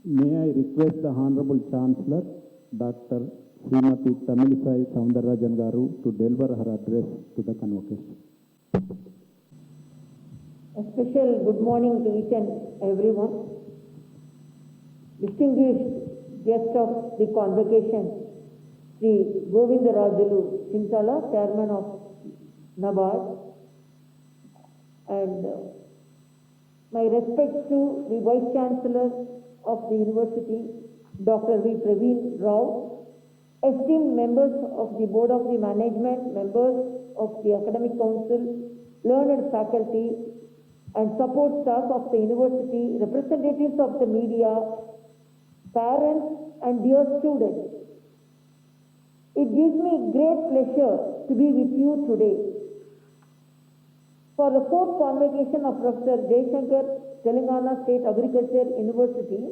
May I request the Honorable Chancellor, Dr. Srimati Tamilisai Soundararajan Garu, to deliver her address to the convocation. A special good morning to each and everyone. Distinguished guest of the convocation, Sri Govindarajulu Chintala, Chairman of NABARD, and my respects to the Vice Chancellor of the University, Dr. V. Praveen Rao, esteemed members of the Board of the Management, members of the Academic Council, learned faculty, and support staff of the university, representatives of the media, parents, and dear students. It gives me great pleasure to be with you today for the fourth convocation of Professor Jaishankar, Telangana State Agriculture University,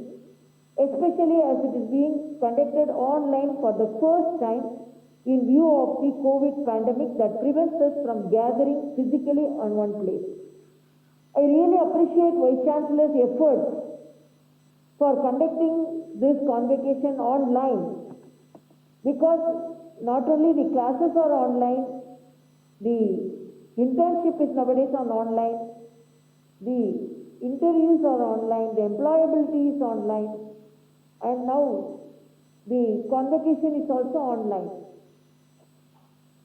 especially as it is being conducted online for the first time in view of the COVID pandemic that prevents us from gathering physically on one place. I really appreciate Vice Chancellor's efforts for conducting this convocation online, because not only the classes are online, the internship is nowadays on online, the interviews are online, the employability is online, and now the convocation is also online.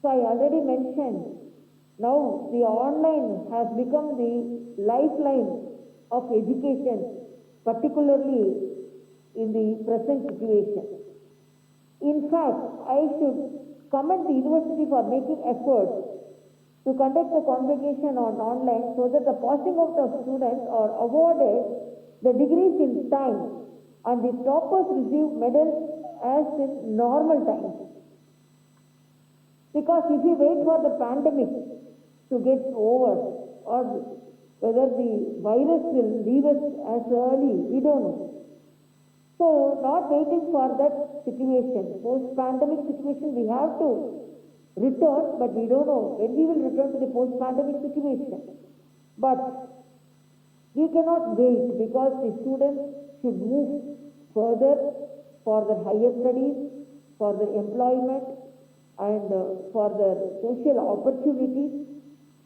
So I already mentioned, now the online has become the lifeline of education, particularly in the present situation. In fact, I should commend the university for making efforts to conduct the convocation on online so that the passing out of students are awarded the degrees in time and the toppers receive medals as in normal times. Because if we wait for the pandemic to get over, or whether the virus will leave us as early, we don't know. So not waiting for that situation, post-pandemic situation, we have to return, but we don't know when we will return to the post-pandemic situation. But we cannot wait, because the students should move further for their higher studies, for their employment, and for their social opportunities.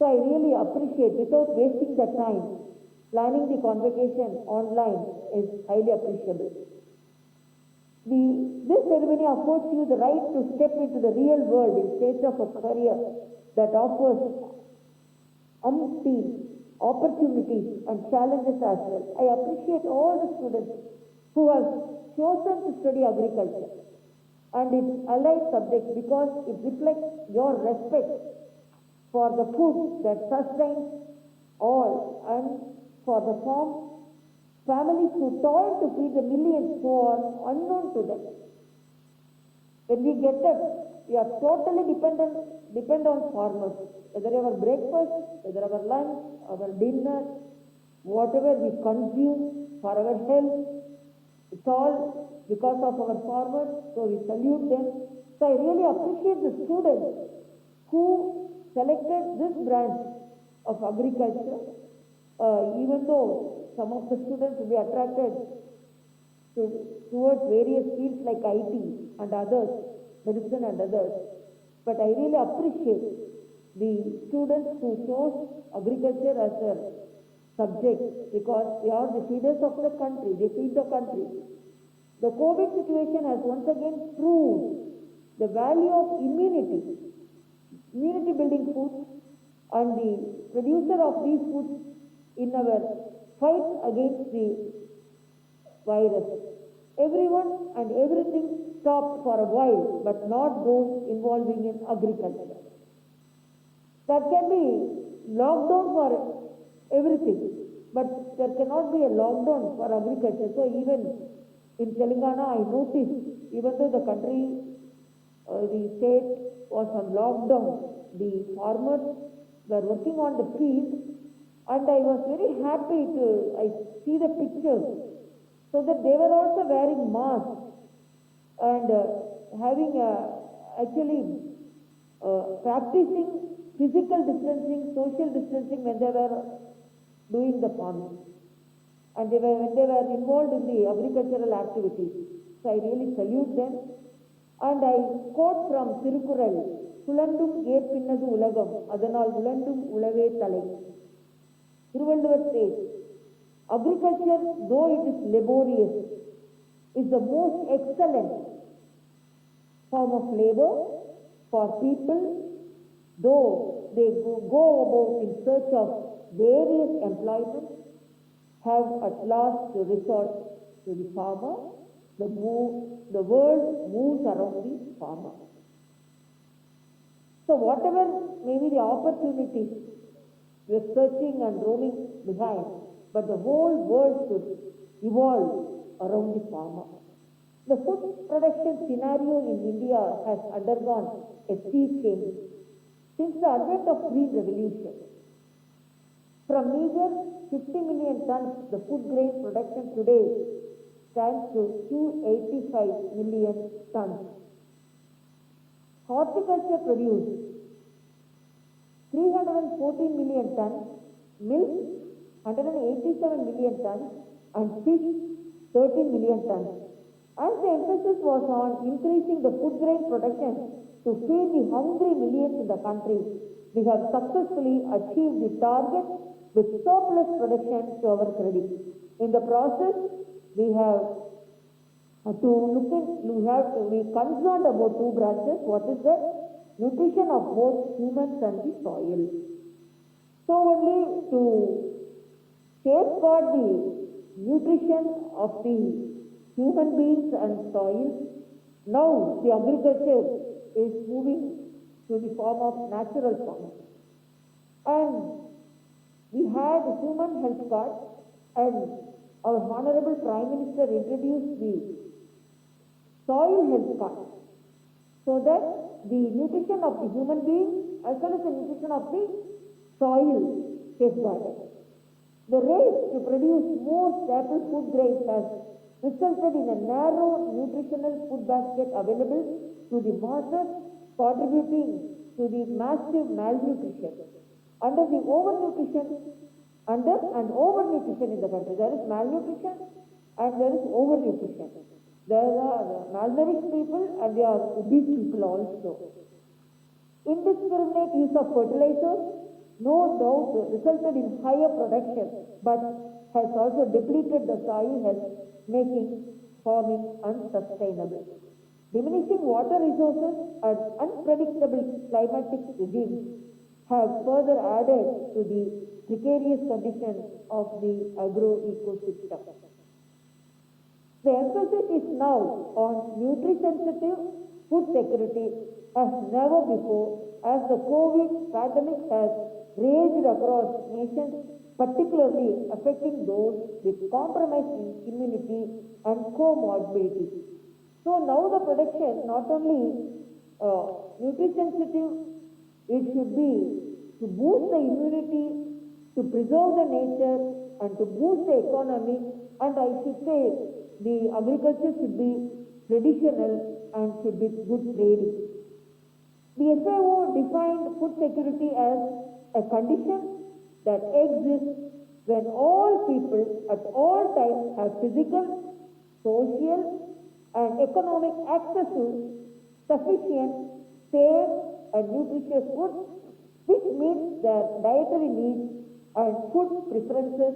So I really appreciate, without wasting the time, planning the convocation online is highly appreciable. This ceremony affords you the right to step into the real world in stage of a career that offers umpteen opportunities and challenges as well. I appreciate all the students who have chosen to study agriculture and its allied subjects, because it reflects your respect for the food that sustains all, and for the families who toil to feed the millions who are unknown to them. When we get up, we are totally depend on farmers. Whether our breakfast, whether our lunch, our dinner, whatever we consume for our health, it's all because of our farmers, so we salute them. So I really appreciate the students who selected this branch of agriculture, even though some of the students will be attracted towards various fields like IT and others, medicine and others. But I really appreciate the students who chose agriculture as a subject, because they are the feeders of the country, they feed the country. The COVID situation has once again proved the value of immunity building foods, and the producer of these foods in our fight against the virus. Everyone and everything stopped for a while, but not those involving in agriculture. There can be lockdown for everything, but there cannot be a lockdown for agriculture. So even in Telangana, I noticed, even though the country, the state was on lockdown, the farmers were working on the field, and I was very happy I see the pictures, so that they were also wearing masks and having practicing physical distancing, social distancing when they were doing the farming. and they were involved in the agricultural activities. So I really salute them. And I quote from Tirukural, Kulandum Erpinnadu Ulagam, Adanal Ulandum Ulave Thalai. Tiruvalluvar says, agriculture, though it is laborious, is the most excellent form of labor for people, though they go about in search of various employments, have at last to resort to the farmer. The world moves around the farmer. So whatever may be the opportunities we are searching and roaming behind, but the whole world should evolve around the farmer. The food production scenario in India has undergone a sea change since the advent of Green Revolution. From meager 50 million tons, the food grain production today stands to 285 million tons. Horticulture produced 314 million tons, milk 187 million tons, and fish 13 million tons. As the emphasis was on increasing the food grain production to feed the hungry millions in the country, we have successfully achieved the target with surplus production to our credit. In the process, we concerned about two branches. What is that? Nutrition of both humans and the soil. So only to safeguard the nutrition of the human beings and soil, now the agriculture is moving to the form of natural farming. And we had a human health card, and our Honorable Prime Minister introduced the soil health card, so that the nutrition of the human being as well as the nutrition of the soil safeguarded. The race to produce more staple food grains has resulted in a narrow nutritional food basket available to the masses, contributing to the massive malnutrition. Under and overnutrition in the country. There is malnutrition and there is overnutrition. There are malnourished people and there are obese people also. Indiscriminate use of fertilizers, no doubt, resulted in higher production, but has also depleted the soil health, making farming unsustainable. Diminishing water resources and unpredictable climatic regimes have further added to the precarious conditions of the agro-ecosystem. The emphasis is now on nutri-sensitive food security as never before, as the COVID pandemic has raged across nations, particularly affecting those with compromised immunity and comorbidities. So now the production, not only nutri-sensitive, it should be to boost the immunity, to preserve the nature, and to boost the economy. And I should say the agriculture should be traditional and should be good trading. The FAO defined food security as a condition that exists when all people at all times have physical, social, and economic access to sufficient, safe, and nutritious food, which meets their dietary needs and food preferences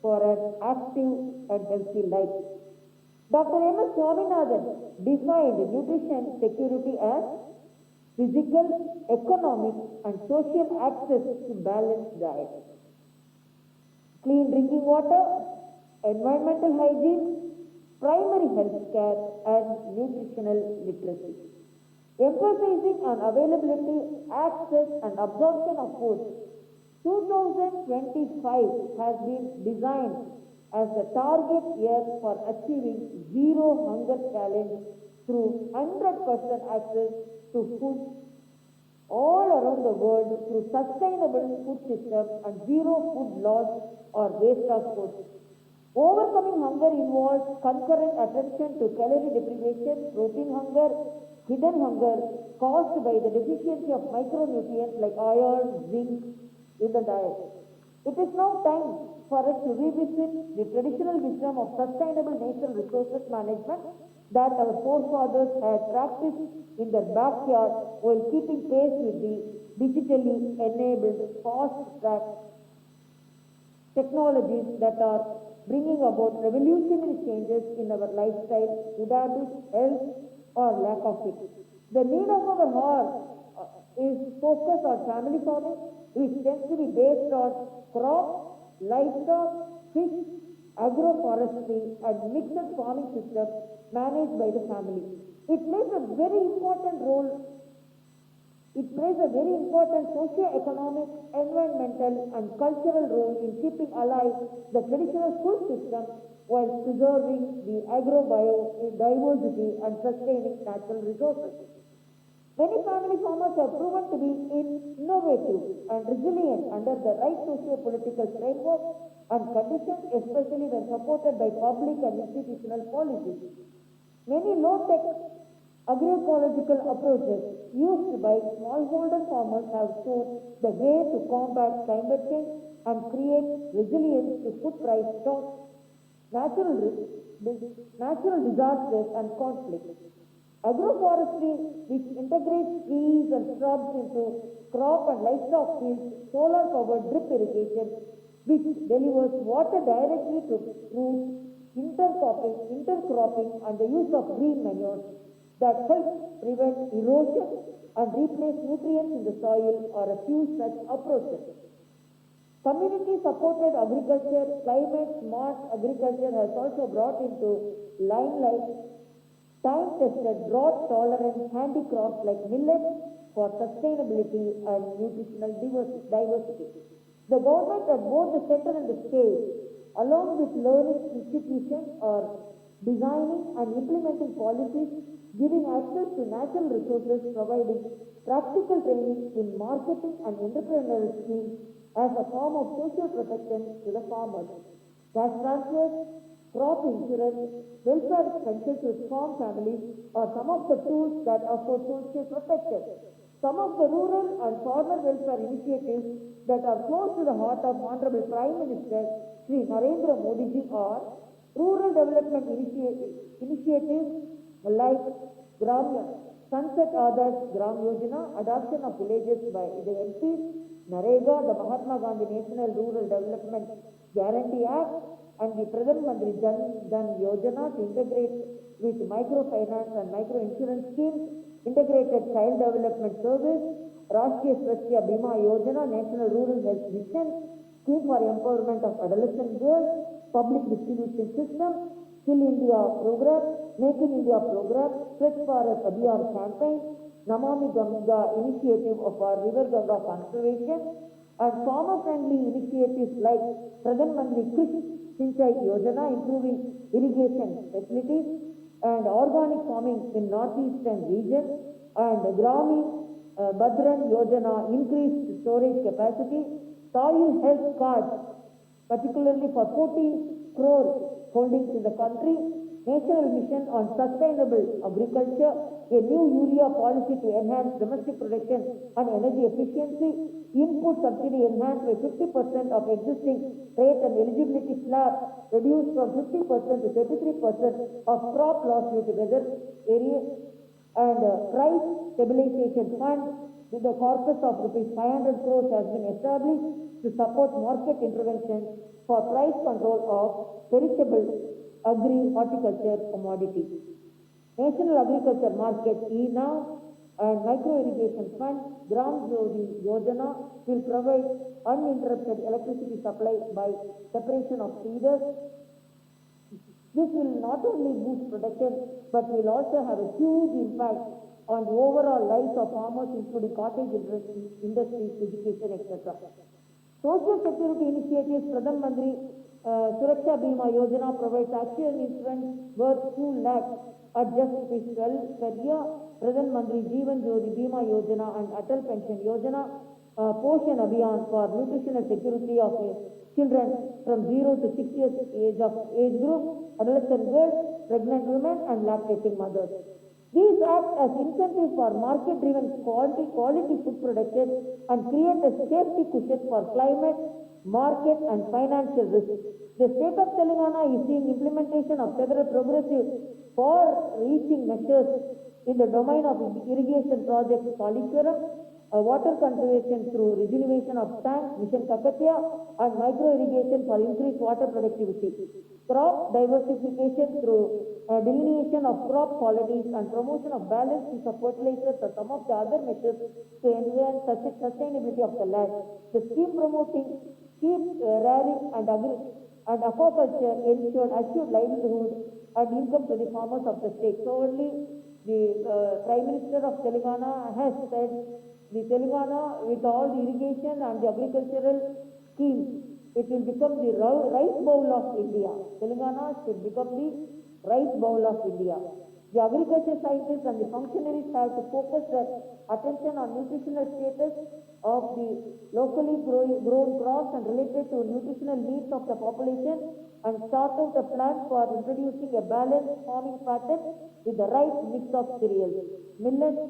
for an active and healthy life. Dr. M.S. Swaminathan defined nutrition security as physical, economic, and social access to balanced diet, clean drinking water, environmental hygiene, primary health care, and nutritional literacy. Emphasizing on availability, access, and absorption of food, 2025 has been designed as the target year for achieving zero hunger challenge through 100% access to food all around the world through sustainable food system and zero food loss or waste of food. Overcoming hunger involves concurrent attention to calorie deprivation, protein hunger, hidden hunger caused by the deficiency of micronutrients like iron, zinc in the diet. It is now time for us to revisit the traditional wisdom of sustainable natural resources management that our forefathers had practiced in their backyard while keeping pace with the digitally enabled fast-track technologies that are bringing about revolutionary changes in our lifestyle, food habits, health, or lack of it. The need of our heart is focused on family farming, which tends to be based on crops, livestock, fish, agroforestry, and mixed farming systems managed by the family. It plays a very important role it plays a very important socio-economic, environmental and cultural role in keeping alive the traditional food system while preserving the agrobiodiversity and sustaining natural resources. Many family farmers have proven to be innovative and resilient under the right socio-political framework and conditions, especially when supported by public and institutional policies. Many low-tech agroecological approaches used by smallholder farmers have shown the way to combat climate change and create resilience to food price shocks, natural disasters and conflicts. Agroforestry, which integrates trees and shrubs into crop and livestock fields, solar-powered drip irrigation, which delivers water directly to fruits, intercropping and the use of green manures that help prevent erosion and replace nutrients in the soil are a few such approaches. Community-supported agriculture, climate-smart agriculture has also brought into limelight time-tested, drought-tolerant handicrafts like millet for sustainability and nutritional diversity. The government at both the center and the state, along with learning institutions, are designing and implementing policies giving access to natural resources, providing practical training in marketing and entrepreneurial skills as a form of social protection to the farmers. Cash transfers, crop insurance, welfare expenses with farm families are some of the tools that offer social protection. Some of the rural and farmer welfare initiatives that are close to the heart of Honorable Prime Minister Sri Narendra Modi ji are rural development initiatives like Sunset Adarsh Gram Yojana, adoption of villages by the MPs, NREGA, the Mahatma Gandhi National Rural Development Guarantee Act, and the Pradhan Mantri Jan Dhan Yojana to integrate with microfinance and microinsurance schemes, integrated child development service, Rashtriya Swasthya Bima Yojana, National Rural Health Mission, scheme for empowerment of adolescent girls, public distribution system, Skill India program, Make in India program, Swachh Bharat Abhiyan campaign, Namami Ganga initiative of our river Ganga conservation, and farmer-friendly initiatives like Pradhan Mantri Krishi Sinchai Yojana, improving irrigation facilities, and organic farming in northeastern region, and Grami Badran Yojana, increased storage capacity, soil health cards, particularly for 40 crore holdings in the country, National Mission on Sustainable Agriculture, a new urea policy to enhance domestic production and energy efficiency, input subsidy enhanced by 50% of existing rate and eligibility slab reduced from 50% to 33% of crop loss due to weather area, and price stabilization fund with a corpus of rupees 500 crores has been established to support market intervention for price control of perishable agri-horticulture commodities. National Agriculture Market (ENAM) and Micro Irrigation Fund, Gram Jyoti Yojana will provide uninterrupted electricity supply by separation of feeders. This will not only boost production but will also have a huge impact on the overall lives of farmers, including cottage industries, education, etc. Social security initiatives, Pradhan Mantri Suraksha Bima Yojana provides actual insurance worth 2 lakhs at just rupees 12 per year. Pradhan Mantri Jeevan Jyoti Bima Yojana and Atal Pension Yojana, Poshan Abhiyan for nutritional security of children from 0 to 6 years age group, adolescent girls, pregnant women and lactating mothers. These act as incentives for market-driven quality food production and create a safety cushion for climate market and financial risk. The state of Telangana is seeing implementation of several progressive far-reaching measures in the domain of irrigation projects, Kalishwaram, water conservation through rejuvenation of tanks, Mission Kakatiya, and micro irrigation for increased water productivity. Crop diversification through delineation of crop qualities and promotion of balanced use of fertilizers are some of the other measures to enhance sustainability of the land. The scheme promoting sheep rearing and aquaculture ensured assured livelihood and income to the farmers of the state. So only the Prime Minister of Telangana has said the Telangana with all the irrigation and the agricultural schemes, it will become the rice bowl of India. Telangana should become the rice bowl of India. The agriculture scientists and the functionaries have to focus their attention on nutritional status of the locally grown crops and related to nutritional needs of the population and start out a plan for introducing a balanced farming pattern with the right mix of cereals, millets,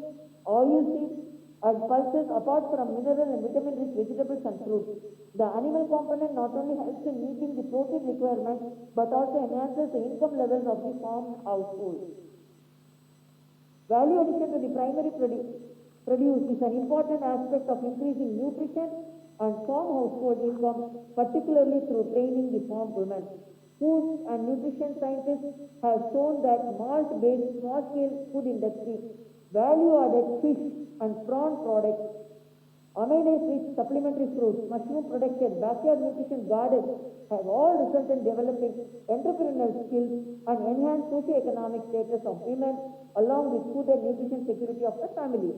oilseeds, and pulses apart from mineral and vitamin-rich vegetables and fruits. The animal component not only helps in meeting the protein requirements but also enhances the income levels of the farm household. Value addition to the primary produce is an important aspect of increasing nutrition and farm household income, particularly through training the farm women. Food and nutrition scientists have shown that malt-based small-scale food industry, value-added fish and prawn products, amino-rich supplementary fruits, mushroom production, backyard nutrition gardens have all resulted in developing entrepreneurial skills and enhanced socio-economic status of women along with food and nutrition security of the family.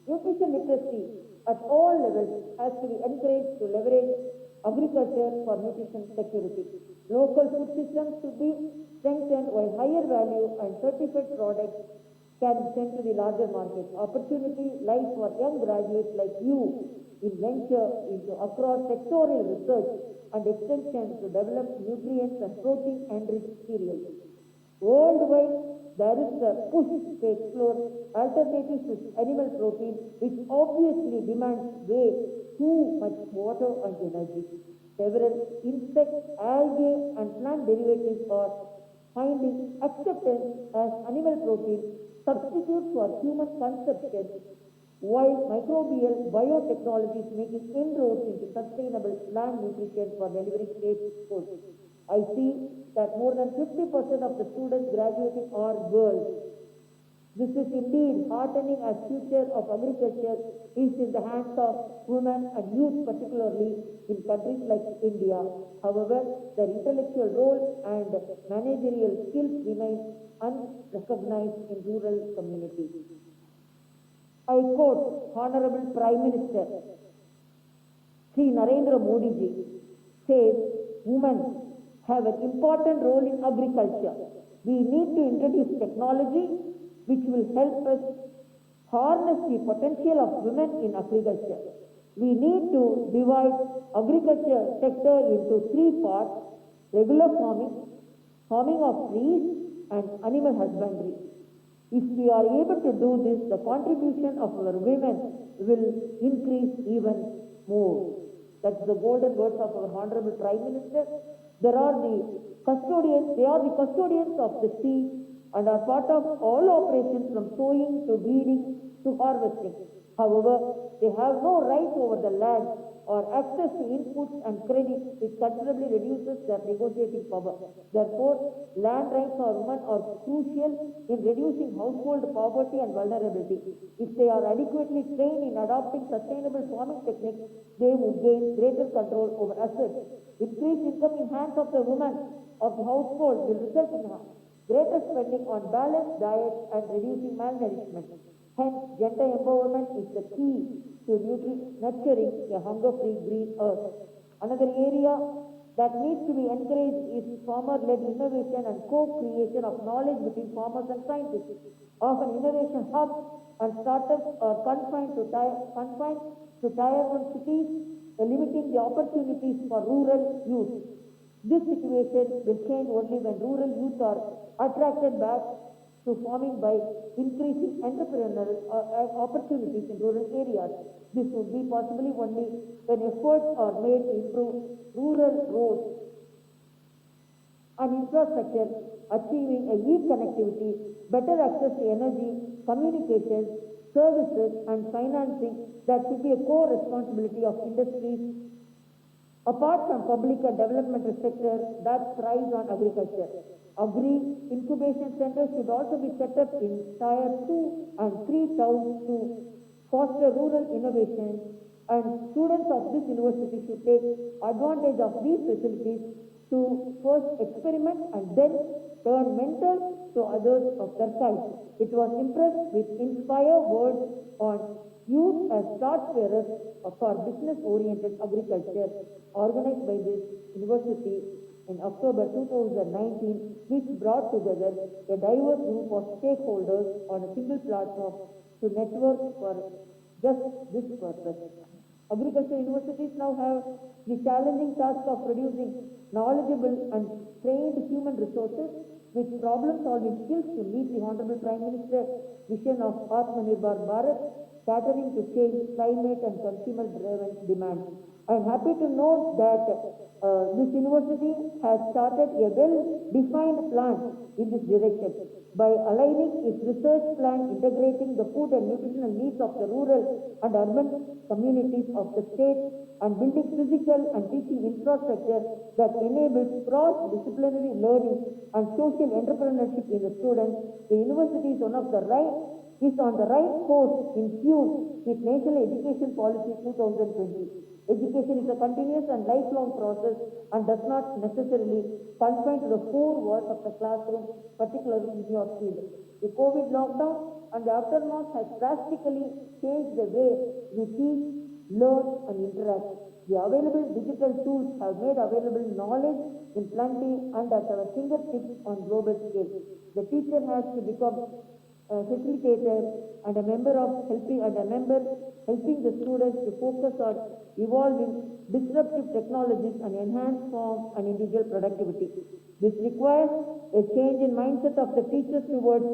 Nutrition literacy at all levels has to be encouraged to leverage agriculture for nutrition security. Local food systems should be strengthened while higher value and certified products can send to the larger market. Opportunity lies for young graduates like you in venture into across sectorial research and extension to develop nutrients and protein-enriched cereals. Worldwide, there is a push to explore alternatives to animal protein, which obviously demands way too much water and energy. Several insect, algae, and plant derivatives are finding acceptance as animal protein substitutes for human consumption, while microbial biotechnology is making inroads into sustainable plant nutrition for delivering safe food. I see that more than 50% of the students graduating are girls. This is indeed heartening as future of agriculture is in the hands of women and youth, particularly in countries like India. However, their intellectual role and managerial skills remain unrecognized in rural communities. I quote Honorable Prime Minister Sri Narendra Modi ji says, women have an important role in agriculture. We need to introduce technology which will help us harness the potential of women in agriculture. We need to divide agriculture sector into three parts: regular farming, farming of trees, and animal husbandry. If we are able to do this, the contribution of our women will increase even more. That's the golden words of our Honorable Prime Minister. They are the custodians of the sea and are part of all operations from sowing to weeding to harvesting. However, they have no right over the land or access to inputs and credit, which considerably reduces their negotiating power. Therefore, land rights for women are crucial in reducing household poverty and vulnerability. If they are adequately trained in adopting sustainable farming techniques, they would gain greater control over assets. Increased income in hands of the women of the household will result in greater spending on balanced diet and reducing malnourishment. Hence, gender empowerment is the key to nurturing a hunger-free green earth. Another area that needs to be encouraged is farmer-led innovation and co-creation of knowledge between farmers and scientists. Often innovation hubs and startups are confined to tier 1 cities, limiting the opportunities for rural youth. This situation will change only when rural youth are attracted back to farming by increasing entrepreneurial opportunities in rural areas. This would be possibly only when efforts are made to improve rural roads and infrastructure, achieving a e-connectivity, better access to energy, communications, services and financing that should be a core responsibility of industries apart from public and developmental sector that thrives on agriculture. Agri incubation centers should also be set up in tier 2 and 3 towns to foster rural innovation, and students of this university should take advantage of these facilities to first experiment and then turn mentors to others of their kind. It was impressed with inspire words on youth as torchbearers for business-oriented agriculture organized by this university in October 2019, which brought together a diverse group of stakeholders on a single platform to network for just this purpose. Agriculture universities now have the challenging task of producing knowledgeable and trained human resources with problem-solving skills to meet the Honorable Prime Minister's vision of Atmanirbhar Bharat, catering to change climate and consumer-driven demand. I am happy to note that this university has started a well-defined plan in this direction by aligning its research plan, integrating the food and nutritional needs of the rural and urban communities of the state, and building physical and teaching infrastructure that enables cross-disciplinary learning and social entrepreneurship in the students. The university is on the right course in tune with National Education Policy 2020. Education is a continuous and lifelong process and does not necessarily confine to the four walls of the classroom, particularly in your field. The COVID lockdown and the aftermath has drastically changed the way we teach, learn and interact. The available digital tools have made available knowledge in plenty and at our fingertips on global scale. The teacher has to become a facilitator and a member helping the students to focus on evolving disruptive technologies and enhance form and individual productivity. This requires a change in mindset of the teachers towards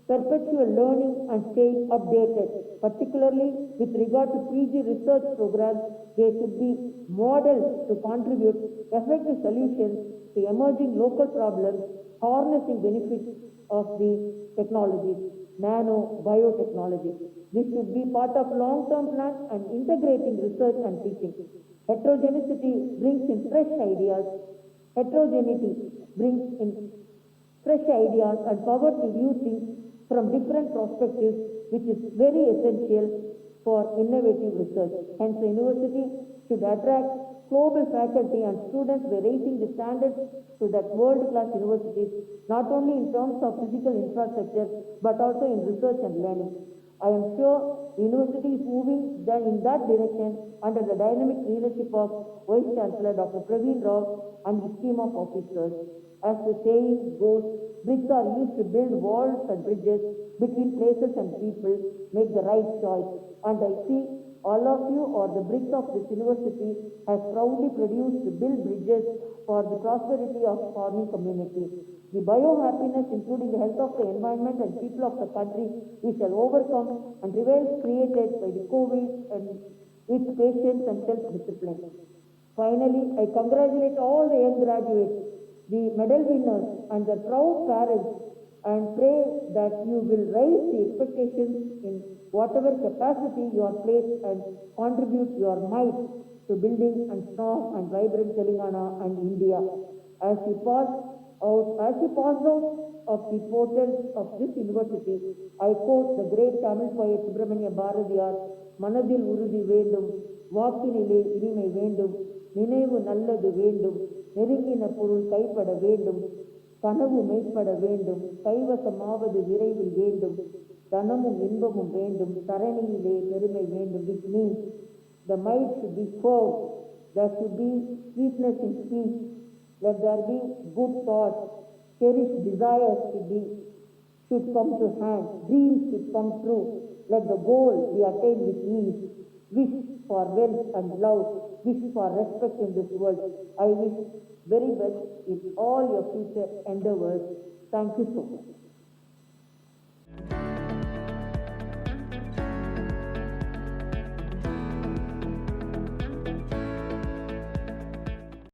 perpetual learning and staying updated, particularly with regard to PG research programs. They should be modeled to contribute effective solutions to emerging local problems, harnessing benefits of the technologies, nano, biotechnology. This should be part of long-term plans and integrating research and teaching. Heterogeneity brings in fresh ideas. Heterogeneity brings in fresh ideas and power to view things from different perspectives, which is very essential for innovative research. Hence, the university should attract global faculty and students by raising the standards to that world-class universities, not only in terms of physical infrastructure, but also in research and learning. I am sure the university is moving in that direction under the dynamic leadership of Vice Chancellor Dr. Praveen Rao and his team of officers. As the saying goes, bricks are used to build walls and bridges between places and people. Make the right choice. And I see all of you or the bricks of this university has proudly produced to build bridges for the prosperity of farming community. The bio-happiness, including the health of the environment and people of the country, we shall overcome and revenge created by the COVID and with patience and self-discipline. Finally, I congratulate all the young graduates, the medal winners and their proud parents, and pray that you will raise the expectations in whatever capacity you are placed and contribute your might to building and strong and vibrant Telangana and India. As you pass out of the portals of this university, I quote the great Tamil poet Subramania Bharatiyar, "Manadil urudi vendum, வாக்கினிலே இனிமை வேண்டும், நினைவு நல்லது வேண்டும், நெருங்கின பொருள் கைப்பட வேண்டும், கனவு மெய்ப்பட வேண்டும், கைவசமாவது விரைவில் வேண்டும், தனமும் இன்பமும் வேண்டும், தரணியிலே பெருமை வேண்டும்." Which means the might should be firm, there should be sweetness in speech, let there be good thoughts, cherished desires should come to hand, dreams should come true, let the goal be attained with ease, wish for wealth and love, wish for respect in this world. I wish very best in all your future endeavors. Thank you so much.